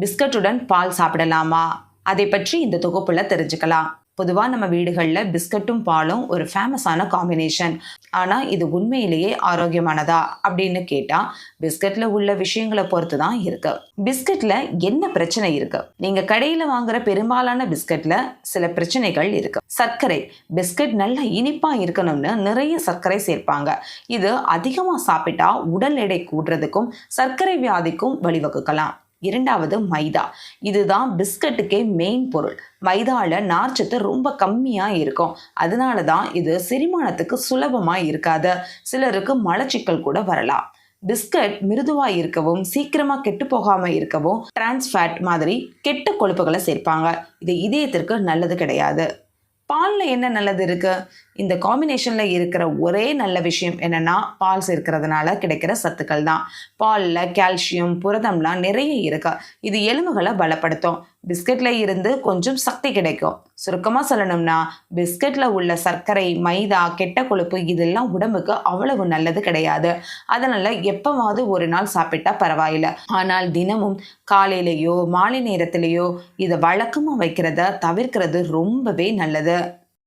பிஸ்கட்டுடன் பால் சாப்பிடலாமா? அதை பற்றி இந்த தொகுப்புல தெரிஞ்சுக்கலாம். பொதுவாக நம்ம வீடுகளில் பிஸ்கட்டும் பாலும் ஒரு ஃபேமஸான காம்பினேஷன். ஆனால் இது உண்மையிலேயே ஆரோக்கியமானதா அப்படின்னு கேட்டால் பிஸ்கட்டில் உள்ள விஷயங்களை பொறுத்து தான் இருக்கு. பிஸ்கட்டில் என்ன பிரச்சனை இருக்கு? நீங்கள் கடையில் வாங்குற பெரும்பாலான பிஸ்கட்டில் சில பிரச்சனைகள் இருக்கு. சர்க்கரை. பிஸ்கட் நல்லா இனிப்பாக இருக்கணும்னு நிறைய சர்க்கரை சேர்ப்பாங்க. இது அதிகமாக சாப்பிட்டா உடல் எடை கூடுறதுக்கும் சர்க்கரை வியாதிக்கும் வழிவகுக்கலாம். இரண்டாவது மைதா. இதுதான் பிஸ்கட்டுக்கே மெயின் பொருள். மைதால நார்ச்சத்து ரொம்ப கம்மியா இருக்கும். அதனால தான் இது செரிமானத்துக்கு சுலபமா இருக்காது. சிலருக்கு மலச்சிக்கல் கூட வரலாம். பிஸ்கட் மிருதுவா இருக்கவும் சீக்கிரமா கெட்டு போகாம இருக்கவும் டிரான்ஸ்ஃபேட் மாதிரி கெட்ட கொழுப்புகளை சேர்ப்பாங்க. இது இதயத்திற்கு நல்லது கிடையாது. பாலில் என்ன நல்லது இருக்கு? இந்த காம்பினேஷனில் இருக்கிற ஒரே நல்ல விஷயம் என்னன்னா பால் சேர்க்கிறதுனால கிடைக்கிற சத்துக்கள் தான். பாலில் கால்சியம், புரதம்லாம் நிறைய இருக்கு. இது எலும்புகளை பலப்படுத்தும். பிஸ்கட்ல இருந்து கொஞ்சம் சக்தி கிடைக்கும். சுருக்கமாக சொல்லணும்னா பிஸ்கட்ல உள்ள சர்க்கரை, மைதா, கெட்ட கொழுப்பு இதெல்லாம் உடம்புக்கு அவ்வளவு நல்லது கிடையாது. அதனால எப்பவாவது ஒரு நாள் சாப்பிட்டா பரவாயில்லை. ஆனால் தினமும் காலையிலேயோ மாலை நேரத்திலேயோ இதை வழக்கமாக வைக்கிறத தவிர்க்கிறது ரொம்பவே நல்லது.